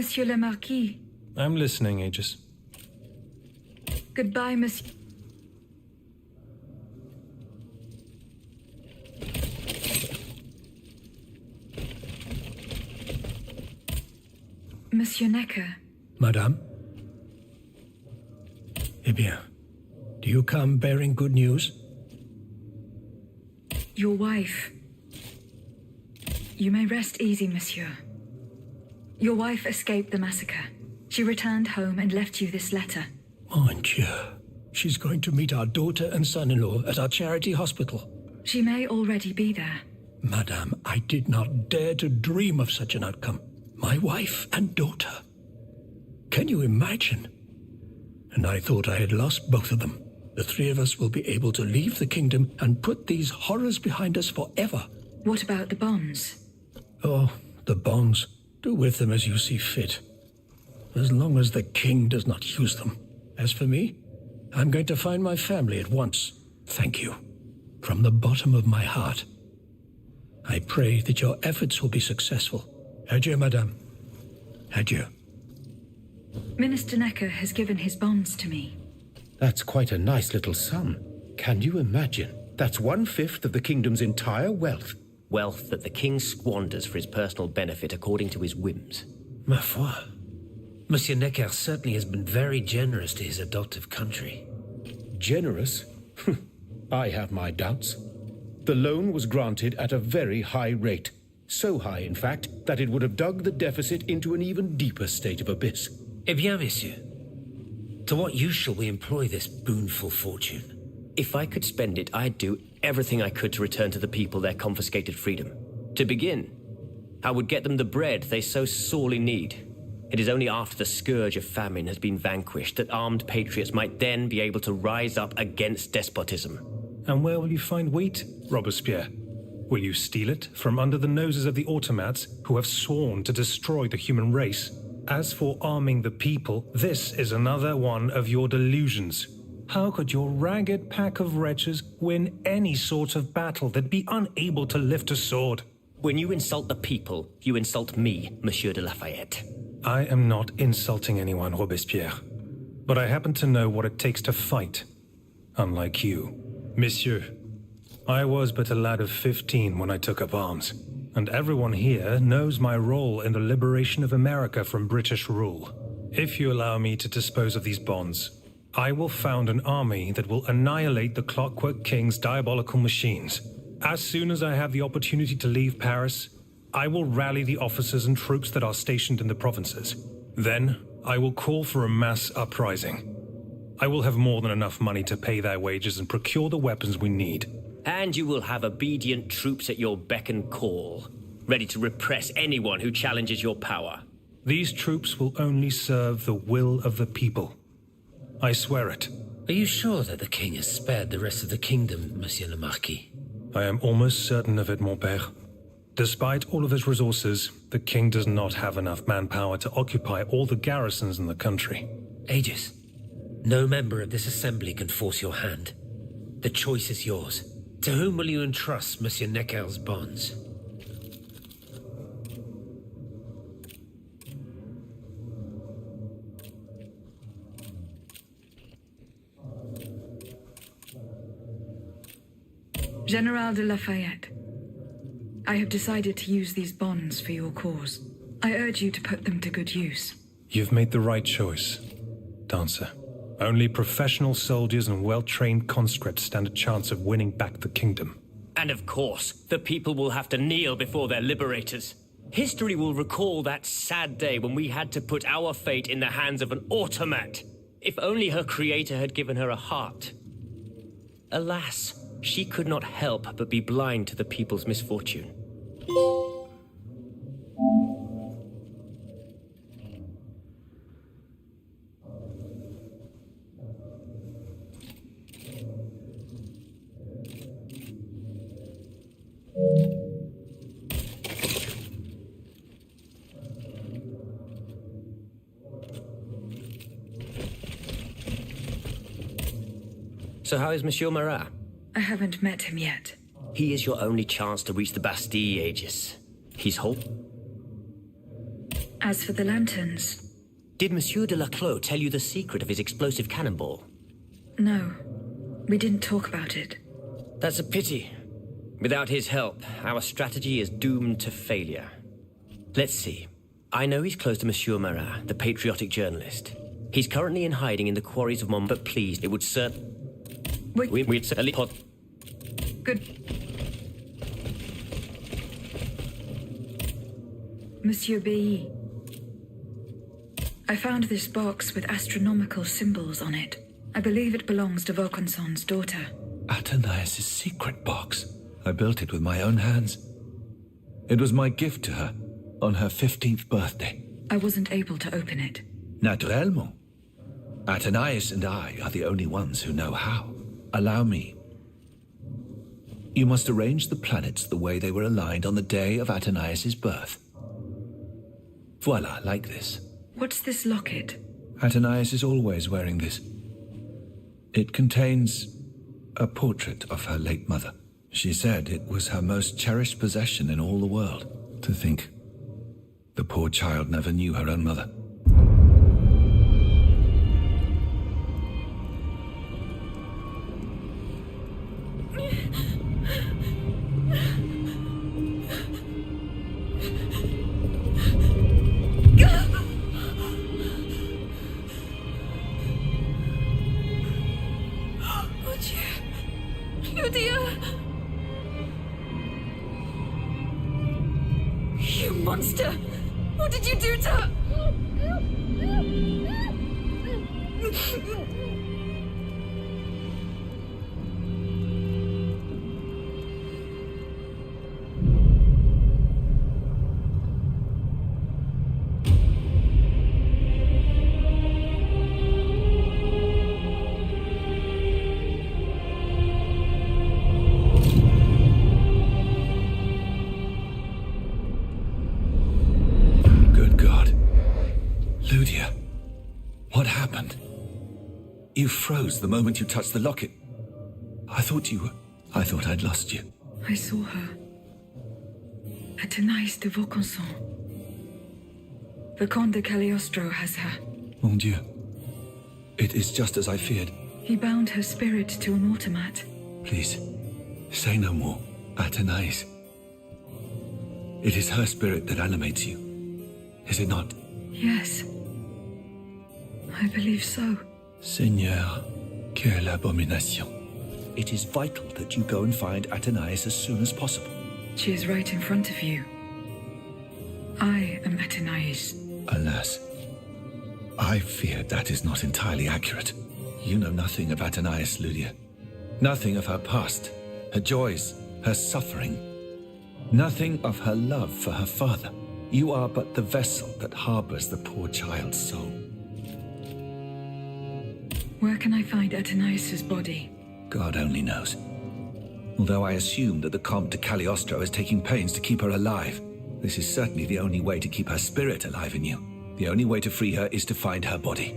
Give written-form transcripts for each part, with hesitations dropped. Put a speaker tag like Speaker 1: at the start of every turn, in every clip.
Speaker 1: Monsieur le Marquis.
Speaker 2: I'm listening, Aegis.
Speaker 1: Goodbye, Monsieur. Monsieur Necker.
Speaker 3: Madame? Eh bien, do you come bearing good news?
Speaker 1: Your wife. You may rest easy, monsieur. Your wife escaped the massacre. She returned home and left you this letter.
Speaker 3: Mon Dieu. She's going to meet our daughter and son-in-law at our charity hospital.
Speaker 1: She may already be there.
Speaker 3: Madame, I did not dare to dream of such an outcome. My wife and daughter. Can you imagine? And I thought I had lost both of them. The three of us will be able to leave the kingdom and put these horrors behind us forever.
Speaker 1: What about the bonds?
Speaker 3: Oh, the bonds. Do with them as you see fit. As long as the king does not use them. As for me, I'm going to find my family at once. Thank you. From the bottom of my heart. I pray that your efforts will be successful. Adieu, madame. Adieu.
Speaker 1: Minister Necker has given his bonds to me.
Speaker 4: That's quite a nice little sum. Can you imagine? That's 1/5 of the kingdom's entire wealth.
Speaker 5: Wealth that the king squanders for his personal benefit according to his whims.
Speaker 6: Ma foi. Monsieur Necker certainly has been very generous to his adoptive country.
Speaker 4: Generous? I have my doubts. The loan was granted at a very high rate. So high, in fact, that it would have dug the deficit into an even deeper state of abyss.
Speaker 6: Eh bien, monsieur. To what use shall we employ this boonful fortune?
Speaker 5: If I could spend it, I'd do everything I could to return to the people their confiscated freedom. To begin, I would get them the bread they so sorely need. It is only after the scourge of famine has been vanquished that armed patriots might then be able to rise up against despotism.
Speaker 2: And where will you find wheat, Robespierre? Will you steal it from under the noses of the automats who have sworn to destroy the human race? As for arming the people, this is another one of your delusions. How could your ragged pack of wretches win any sort of battle that'd be unable to lift a sword?
Speaker 5: When you insult the people, you insult me, Monsieur de Lafayette.
Speaker 2: I am not insulting anyone, Robespierre. But I happen to know what it takes to fight. Unlike you. Monsieur, I was but a lad of 15 when I took up arms. And everyone here knows my role in the liberation of America from British rule. If you allow me to dispose of these bonds, I will found an army that will annihilate the Clockwork King's diabolical machines. As soon as I have the opportunity to leave Paris, I will rally the officers and troops that are stationed in the provinces. Then, I will call for a mass uprising. I will have more than enough money to pay their wages and procure the weapons we need.
Speaker 5: And you will have obedient troops at your beck and call, ready to repress anyone who challenges your power.
Speaker 2: These troops will only serve the will of the people. I swear it.
Speaker 6: Are you sure that the king has spared the rest of the kingdom, Monsieur le Marquis?
Speaker 2: I am almost certain of it, mon père. Despite all of his resources, the king does not have enough manpower to occupy all the garrisons in the country.
Speaker 6: Aegis, no member of this assembly can force your hand. The choice is yours. To whom will you entrust Monsieur Necker's bonds?
Speaker 1: General de Lafayette, I have decided to use these bonds for your cause. I urge you to put them to good use.
Speaker 2: You've made the right choice, Dancer. Only professional soldiers and well-trained conscripts stand a chance of winning back the kingdom.
Speaker 5: And of course, the people will have to kneel before their liberators. History will recall that sad day when we had to put our fate in the hands of an automat. If only her creator had given her a heart. Alas, she could not help but be blind to the people's misfortune. So how is Monsieur Marat?
Speaker 1: I haven't met him yet.
Speaker 5: He is your only chance to reach the Bastille, Aegis. He's whole.
Speaker 1: As for the lanterns,
Speaker 5: Did Monsieur de Laclos tell you the secret of his explosive cannonball?
Speaker 1: no. We didn't talk about it.
Speaker 5: That's a pity. Without his help, our strategy is doomed to failure. Let's see. I know he's close to Monsieur Marat, the patriotic journalist. He's currently in hiding in the quarries of Mont, but please, it would we'd certainly
Speaker 1: Good. Monsieur B. I found this box with astronomical symbols on it. I believe it belongs to Vaucanson's daughter.
Speaker 7: Athénaïs' secret box. I built it with my own hands. It was my gift to her on her 15th birthday.
Speaker 1: I wasn't able to open it.
Speaker 7: Naturellement. Athénaïs and I are the only ones who know how. Allow me. You must arrange the planets the way they were aligned on the day of Athénaïs' birth. Voila, like this.
Speaker 1: What's this locket?
Speaker 7: Athénaïs is always wearing this. It contains a portrait of her late mother. She said it was her most cherished possession in all the world. To think, the poor child never knew her own mother.
Speaker 1: You monster! What did you do to her? You froze the moment you touched the locket. I thought I'd lost you. I saw her. Athénaïs de Vaucanson. The Comte de Cagliostro has her.
Speaker 7: Mon Dieu. It is just as I feared.
Speaker 1: He bound her spirit to an automat.
Speaker 7: Please, say no more. Athénaïs. It is her spirit that animates you. Is it not?
Speaker 1: Yes. I believe so.
Speaker 7: Seigneur, quelle abomination. It is vital that you go and find Athénaïs as soon as possible.
Speaker 1: She is right in front of you. I am Athénaïs.
Speaker 7: Alas, I fear that is not entirely accurate. You know nothing of Athénaïs, Lydia. Nothing of her past, her joys, her suffering. Nothing of her love for her father. You are but the vessel that harbors the poor child's soul.
Speaker 1: Where can I find Athénaïs' body?
Speaker 7: God only knows. Although I assume that the Comte de Cagliostro is taking pains to keep her alive. This is certainly the only way to keep her spirit alive in you. The only way to free her is to find her body.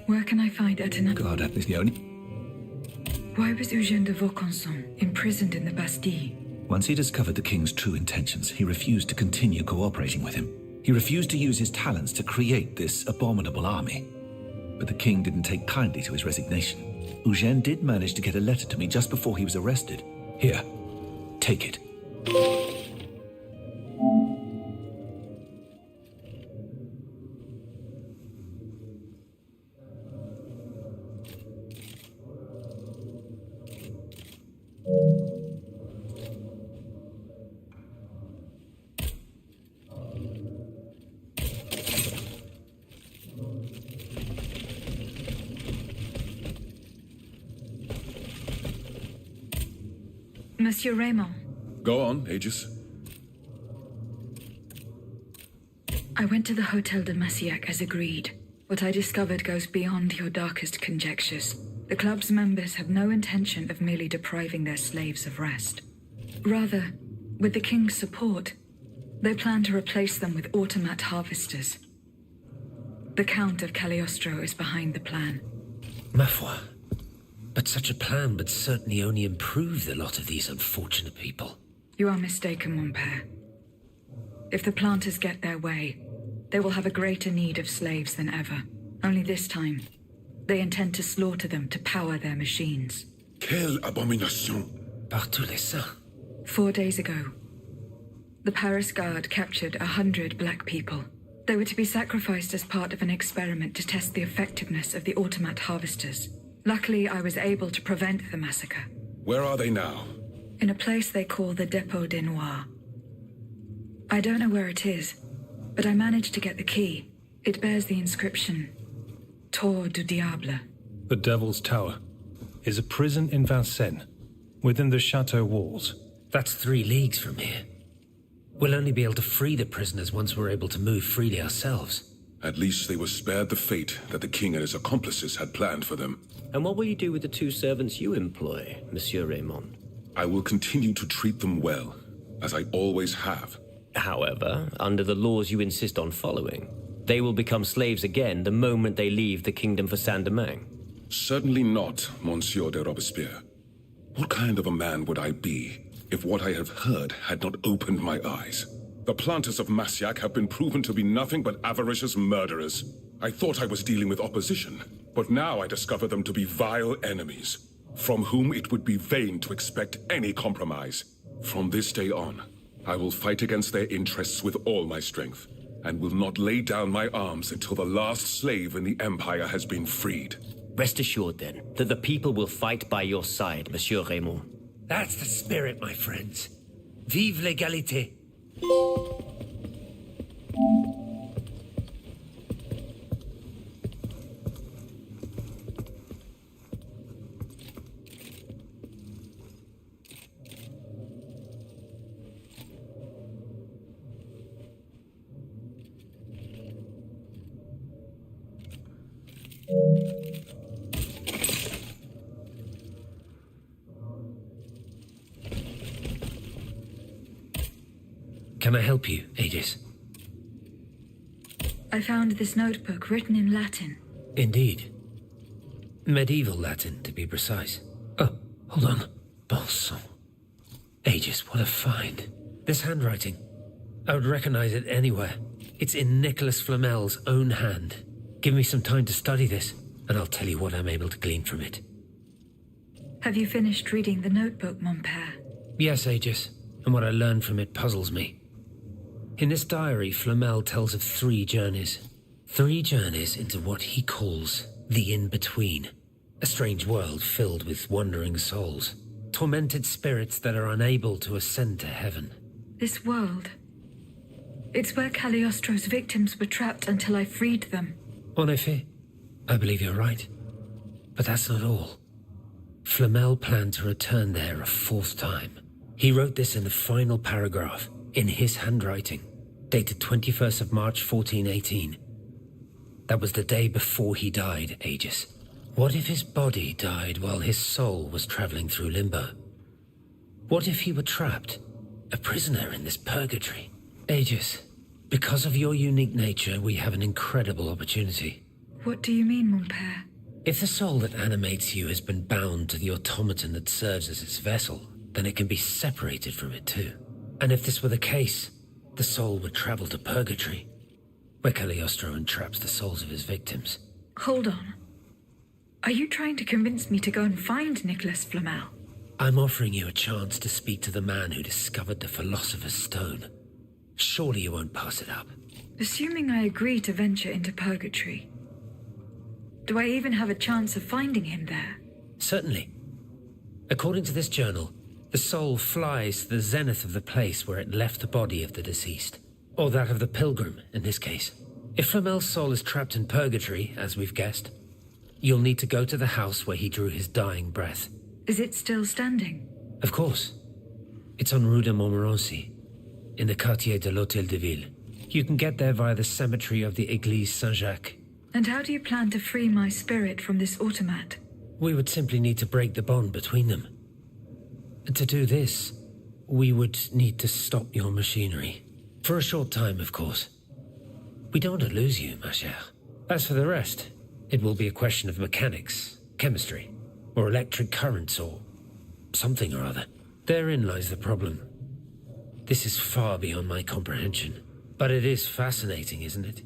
Speaker 1: Where can I find Athénaïs?
Speaker 7: God is the only...
Speaker 1: Why was Eugène de Vaucanson imprisoned in the Bastille?
Speaker 7: Once he discovered the king's true intentions, he refused to continue cooperating with him. He refused to use his talents to create this abominable army. But the king didn't take kindly to his resignation. Eugène did manage to get a letter to me just before he was arrested. Here, take it.
Speaker 1: Monsieur Raymond.
Speaker 8: Go on, Aegis.
Speaker 1: I went to the Hotel de Massiac as agreed. What I discovered goes beyond your darkest conjectures. The club's members have no intention of merely depriving their slaves of rest. Rather, with the king's support, they plan to replace them with automat harvesters. The Count of Cagliostro is behind the plan.
Speaker 6: Ma foi. But such a plan would certainly only improve the lot of these unfortunate people.
Speaker 1: You are mistaken, mon père. If the planters get their way, they will have a greater need of slaves than ever. Only this time, they intend to slaughter them to power their machines.
Speaker 8: Quelle abomination!
Speaker 6: Par tous les saints.
Speaker 1: 4 days ago, the Paris Guard captured 100 black people. They were to be sacrificed as part of an experiment to test the effectiveness of the automat harvesters. Luckily, I was able to prevent the massacre.
Speaker 8: Where are they now?
Speaker 1: In a place they call the Dépôt des Noirs. I don't know where it is, but I managed to get the key. It bears the inscription, Tour du Diable.
Speaker 2: The Devil's Tower is a prison in Vincennes, within the chateau walls.
Speaker 6: That's 3 leagues from here. We'll only be able to free the prisoners once we're able to move freely ourselves.
Speaker 8: At least they were spared the fate that the king and his accomplices had planned for them.
Speaker 5: And what will you do with the 2 servants you employ, Monsieur Raymond?
Speaker 8: I will continue to treat them well, as I always have.
Speaker 5: However, under the laws you insist on following, they will become slaves again the moment they leave the kingdom for Saint-Domingue.
Speaker 8: Certainly not, Monsieur de Robespierre. What kind of a man would I be if what I have heard had not opened my eyes? The planters of Massiac have been proven to be nothing but avaricious murderers. I thought I was dealing with opposition, but now I discover them to be vile enemies, from whom it would be vain to expect any compromise. From this day on, I will fight against their interests with all my strength, and will not lay down my arms until the last slave in the Empire has been freed.
Speaker 5: Rest assured, then, that the people will fight by your side, Monsieur Raymond.
Speaker 6: That's the spirit, my friends. Vive l'égalité! Can I help you, Aegis?
Speaker 1: I found this notebook written in Latin.
Speaker 6: Indeed. Medieval Latin, to be precise. Oh, hold on. Bon sang. Aegis, what a find. This handwriting. I would recognize it anywhere. It's in Nicholas Flamel's own hand. Give me some time to study this, and I'll tell you what I'm able to glean from it.
Speaker 1: Have you finished reading the notebook, mon père?
Speaker 6: Yes, Aegis, and what I learned from it puzzles me. In this diary, Flamel tells of 3 journeys. 3 journeys into what he calls the in-between. A strange world filled with wandering souls. Tormented spirits that are unable to ascend to heaven.
Speaker 1: This world. It's where Cagliostro's victims were trapped until I freed them.
Speaker 6: En effet, I believe you're right. But that's not all. Flamel planned to return there a 4th time. He wrote this in the final paragraph, in his handwriting, dated 21st of March 1418. That was the day before he died, Aegis. What if his body died while his soul was traveling through limbo? What if he were trapped, a prisoner in this purgatory? Aegis, because of your unique nature, we have an incredible opportunity.
Speaker 1: What do you mean, mon père?
Speaker 6: If the soul that animates you has been bound to the automaton that serves as its vessel, then it can be separated from it too. And if this were the case, the soul would travel to purgatory, where Cagliostro entraps the souls of his victims.
Speaker 1: Hold on. Are you trying to convince me to go and find Nicholas Flamel?
Speaker 6: I'm offering you a chance to speak to the man who discovered the Philosopher's Stone. Surely you won't pass it up.
Speaker 1: Assuming I agree to venture into purgatory, do I even have a chance of finding him there?
Speaker 6: Certainly. According to this journal, the soul flies to the zenith of the place where it left the body of the deceased. Or that of the pilgrim, in this case. If Flamel's soul is trapped in purgatory, as we've guessed, you'll need to go to the house where he drew his dying breath.
Speaker 1: Is it still standing?
Speaker 6: Of course. It's on Rue de Montmorency, in the quartier de l'Hôtel de Ville. You can get there via the cemetery of the Église Saint-Jacques.
Speaker 1: And how do you plan to free my spirit from this automat?
Speaker 6: We would simply need to break the bond between them. To do this, we would need to stop your machinery. For a short time, of course. We don't want to lose you, ma chère. As for the rest, it will be a question of mechanics, chemistry, or electric currents, or something or other. Therein lies the problem. This is far beyond my comprehension. But it is fascinating, isn't it?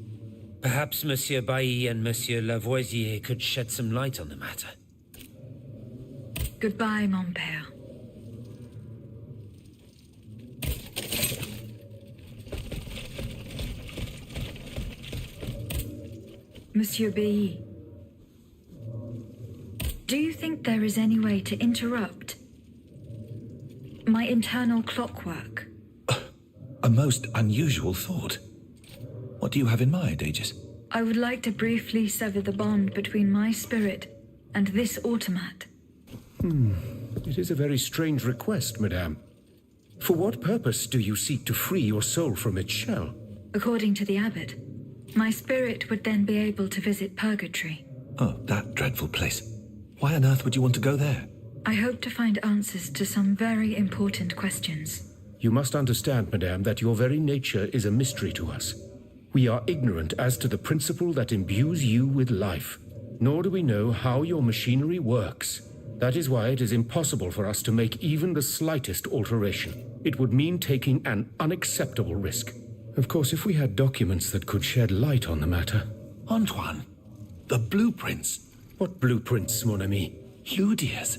Speaker 6: Perhaps Monsieur Bailly and Monsieur Lavoisier could shed some light on the matter.
Speaker 1: Goodbye, mon père. Monsieur Bailly, do you think there is any way to interrupt my internal clockwork?
Speaker 7: A most unusual thought. What do you have in mind, Aegis?
Speaker 1: I would like to briefly sever the bond between my spirit and this automat.
Speaker 4: It is a very strange request, madame. For what purpose do you seek to free your soul from its shell?
Speaker 1: According to the abbot, my spirit would then be able to visit purgatory.
Speaker 7: Oh, that dreadful place. Why on earth would you want to go there?
Speaker 1: I hope to find answers to some very important questions.
Speaker 4: You must understand, madame, that your very nature is a mystery to us. We are ignorant as to the principle that imbues you with life, nor do we know how your machinery works. That is why it is impossible for us to make even the slightest alteration. It would mean taking an unacceptable risk. Of course, if we had documents that could shed light on the matter.
Speaker 7: Antoine, the blueprints.
Speaker 4: What blueprints, mon ami?
Speaker 7: Ludia's.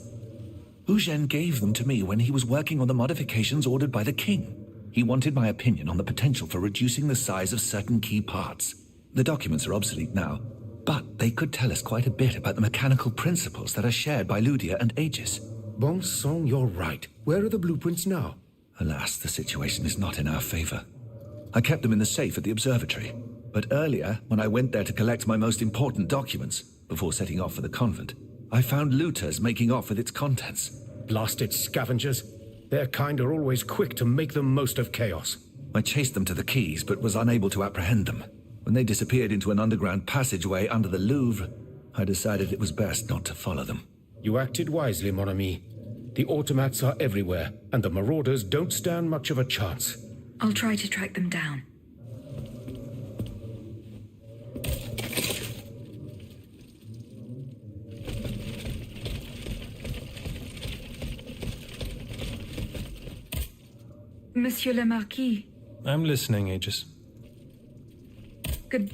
Speaker 7: Eugène gave them to me when he was working on the modifications ordered by the king. He wanted my opinion on the potential for reducing the size of certain key parts. The documents are obsolete now, but they could tell us quite a bit about the mechanical principles that are shared by Ludia and Aegis.
Speaker 4: Bon sang, you're right. Where are the blueprints now?
Speaker 7: Alas, the situation is not in our favor. I kept them in the safe at the observatory, but earlier, when I went there to collect my most important documents, before setting off for the convent, I found looters making off with its contents.
Speaker 4: Blasted scavengers. Their kind are always quick to make the most of chaos.
Speaker 7: I chased them to the quays, but was unable to apprehend them. When they disappeared into an underground passageway under the Louvre, I decided it was best not to follow them.
Speaker 4: You acted wisely, mon ami. The automats are everywhere, and the marauders don't stand much of a chance.
Speaker 1: I'll try to track them down. Monsieur le Marquis.
Speaker 2: I'm listening, Aegis.
Speaker 1: Good.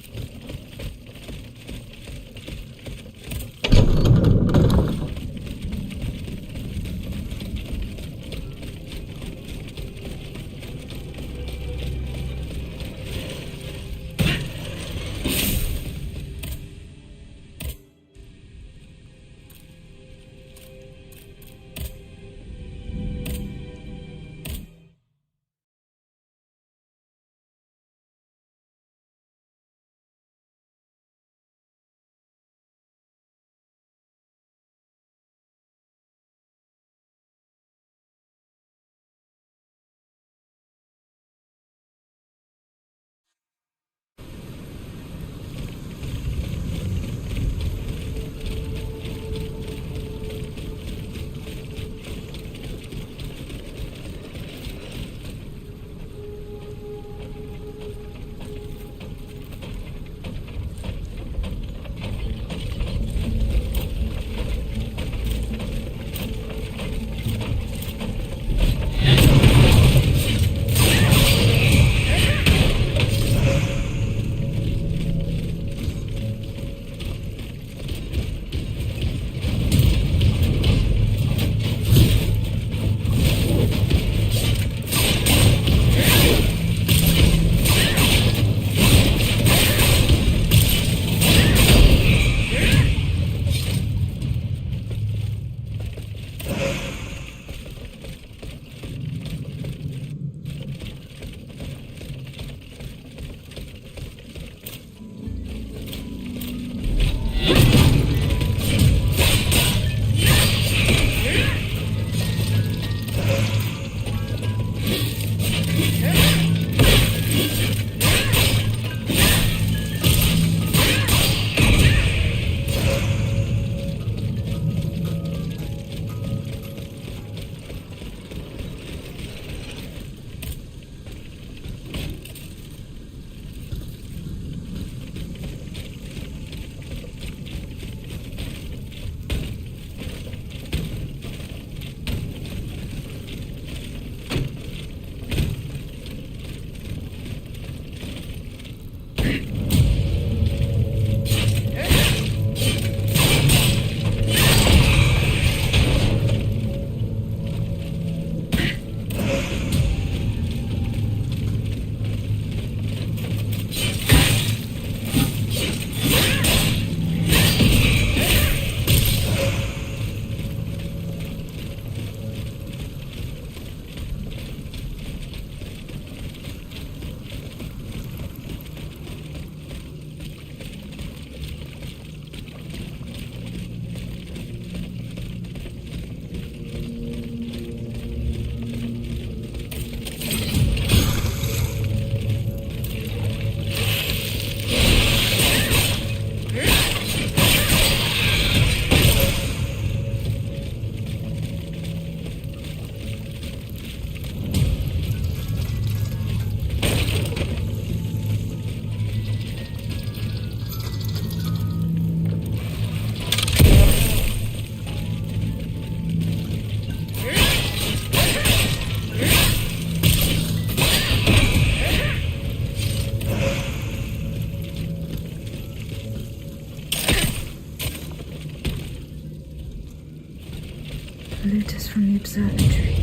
Speaker 1: Polluters from the observatory.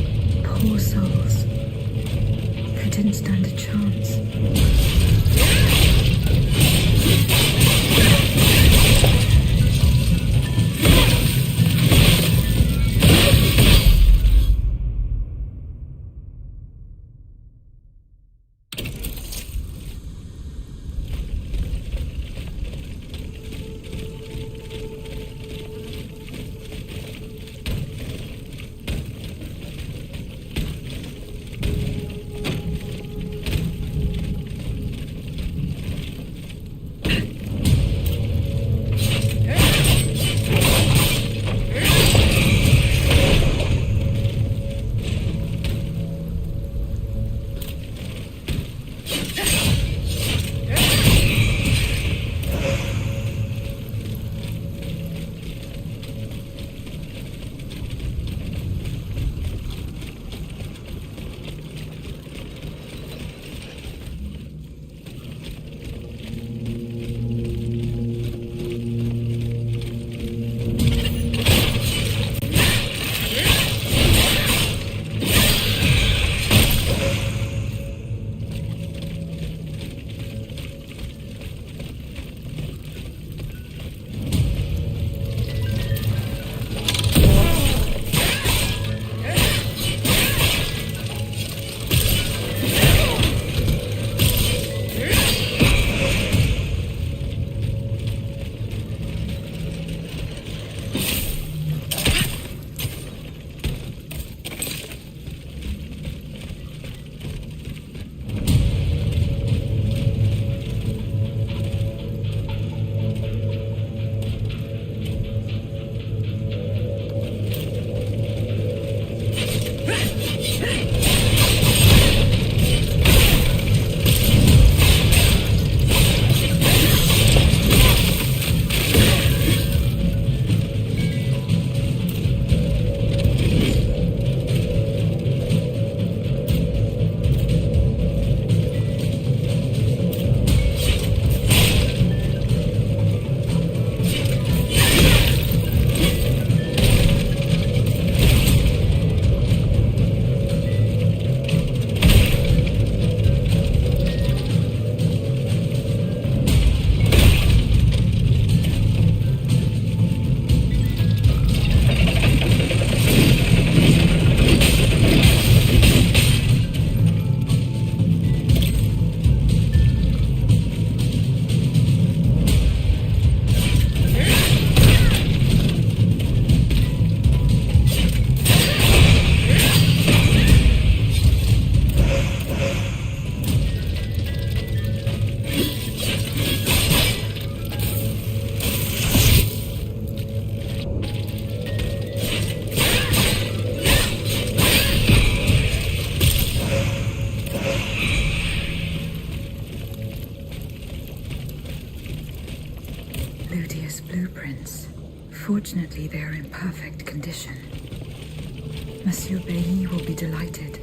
Speaker 1: Poor souls. They didn't stand a chance. Fortunately, they are in perfect condition. Monsieur Bailly will be delighted.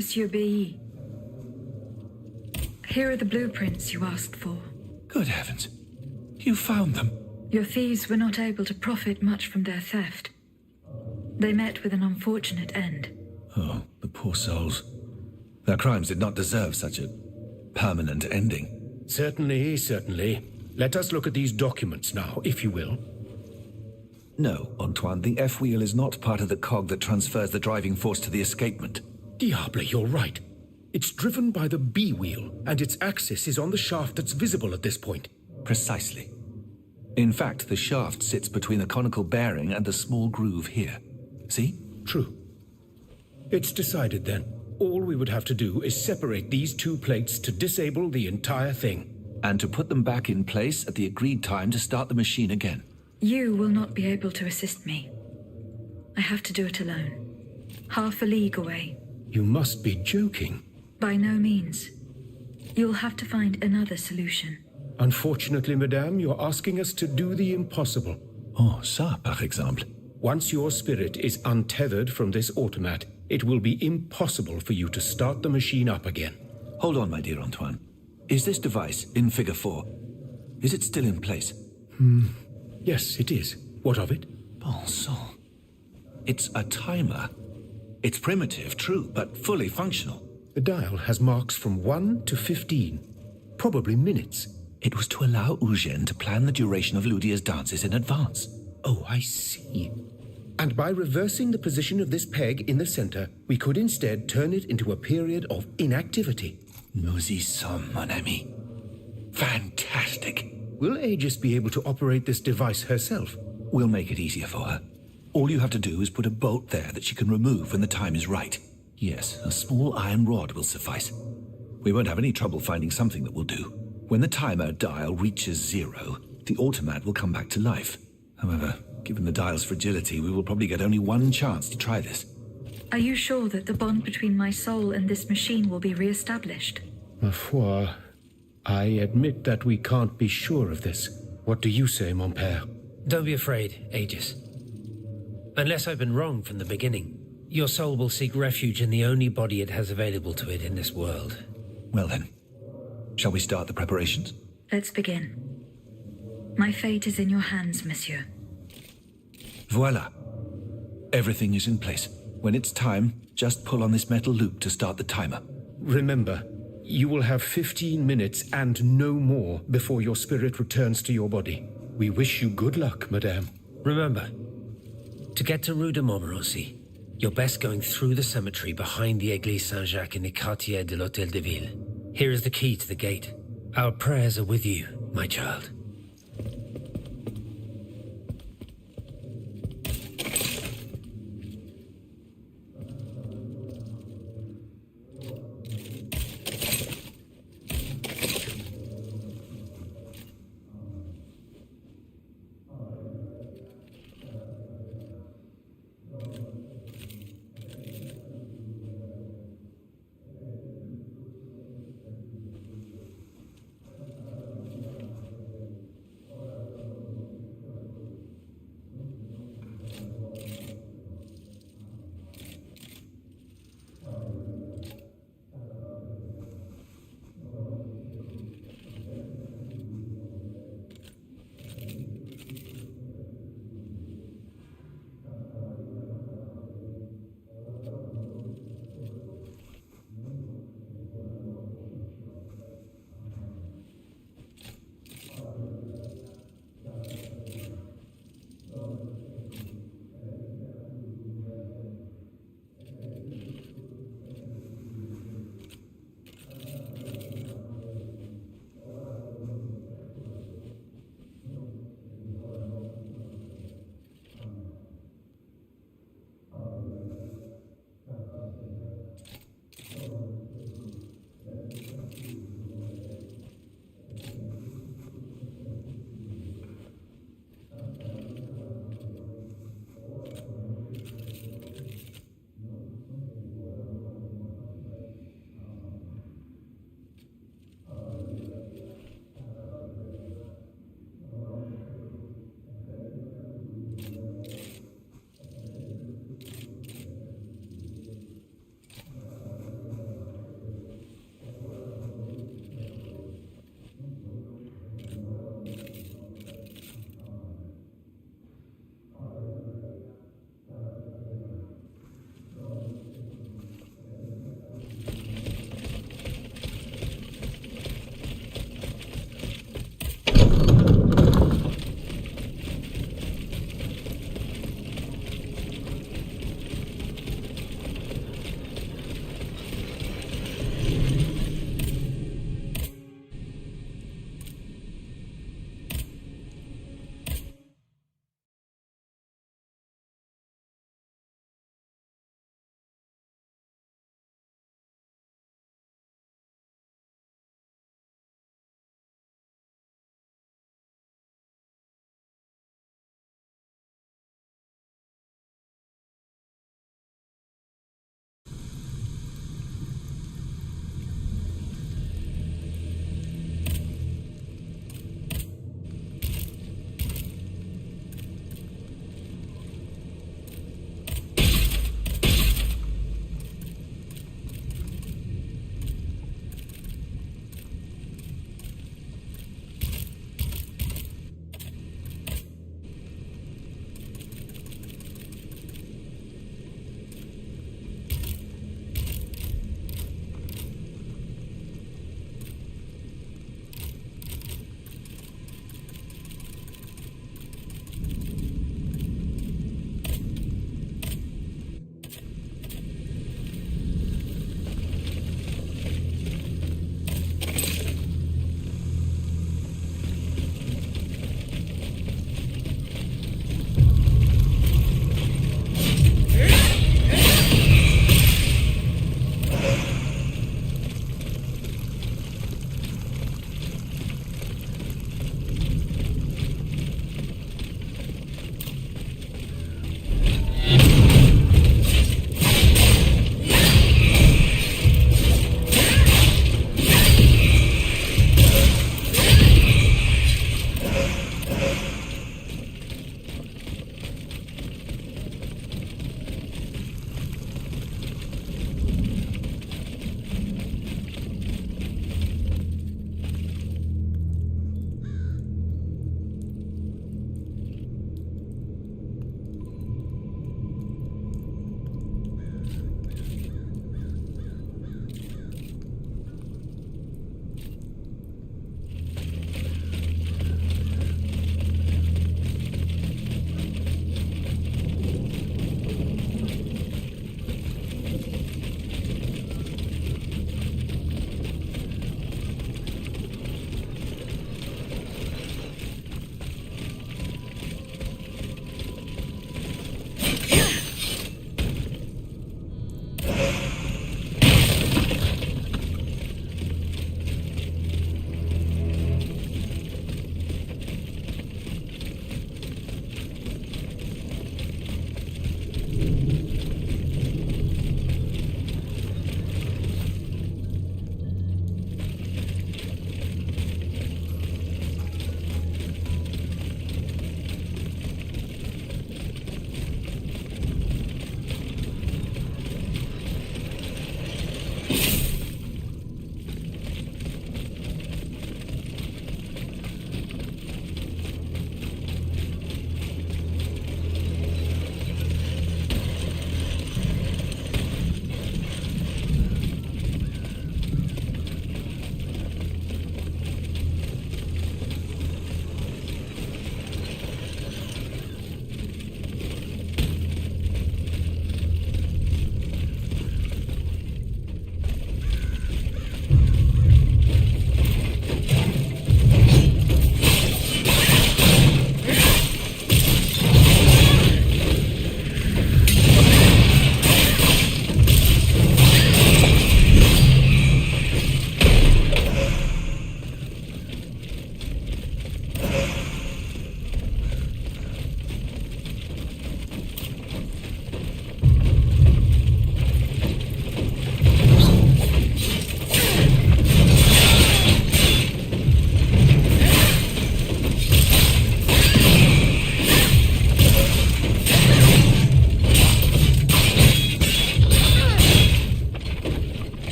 Speaker 1: Monsieur Bailly. Here are the blueprints you asked for.
Speaker 7: Good heavens. You found them?
Speaker 1: Your thieves were not able to profit much from their theft. They met with an unfortunate end.
Speaker 7: Oh, the poor souls. Their crimes did not deserve such a permanent ending.
Speaker 4: Certainly, certainly. Let us look at these documents now, if you will.
Speaker 7: No, Antoine, the F-wheel is not part of the cog that transfers the driving force to the escapement.
Speaker 4: Diable, you're right. It's driven by the B-wheel, and its axis is on the shaft that's visible at this point.
Speaker 7: Precisely. In fact, the shaft sits between the conical bearing and the small groove here. See?
Speaker 4: True. It's decided then. All we would have to do is separate these two plates to disable the entire thing.
Speaker 7: And to put them back in place at the agreed time to start the machine again.
Speaker 1: You will not be able to assist me. I have to do it alone. Half a league away.
Speaker 4: You must be joking.
Speaker 1: By no means. You'll have to find another solution.
Speaker 4: Unfortunately, madame, you're asking us to do the impossible.
Speaker 7: Oh, ça, par exemple.
Speaker 4: Once your spirit is untethered from this automat, it will be impossible for you to start the machine up again.
Speaker 7: Hold on, my dear Antoine. Is this device in Figure 4? Is it still in place?
Speaker 4: Yes, it is. What of it?
Speaker 7: Bon sang. It's a timer. It's primitive, true, but fully functional.
Speaker 4: The dial has marks from 1 to 15. Probably minutes.
Speaker 7: It was to allow Eugène to plan the duration of Ludia's dances in advance.
Speaker 4: Oh, I see. And by reversing the position of this peg in the center, we could instead turn it into a period of inactivity.
Speaker 7: Nous y sommes, mon ami. Fantastic.
Speaker 4: Will Aegis be able to operate this device herself?
Speaker 7: We'll make it easier for her. All you have to do is put a bolt there that she can remove when the time is right. Yes, a small iron rod will suffice. We won't have any trouble finding something that will do. When the timer dial reaches 0, the automat will come back to life. However, given the dial's fragility, we will probably get only one chance to try this.
Speaker 1: Are you sure that the bond between my soul and this machine will be re-established?
Speaker 4: Ma foi, I admit that we can't be sure of this. What do you say, mon père?
Speaker 6: Don't be afraid, Aegis. Unless I've been wrong from the beginning, your soul will seek refuge in the only body it has available to it in this world.
Speaker 7: Well then, shall we start the preparations?
Speaker 1: Let's begin. My fate is in your hands, monsieur.
Speaker 7: Voila. Everything is in place. When it's time, just pull on this metal loop to start the timer.
Speaker 4: Remember, you will have 15 minutes and no more before your spirit returns to your body. We wish you good luck, madame.
Speaker 6: Remember, to get to Rue de Montmorency, you're best going through the cemetery behind the Église Saint-Jacques in the quartier de l'Hôtel de Ville. Here is the key to the gate. Our prayers are with you, my child.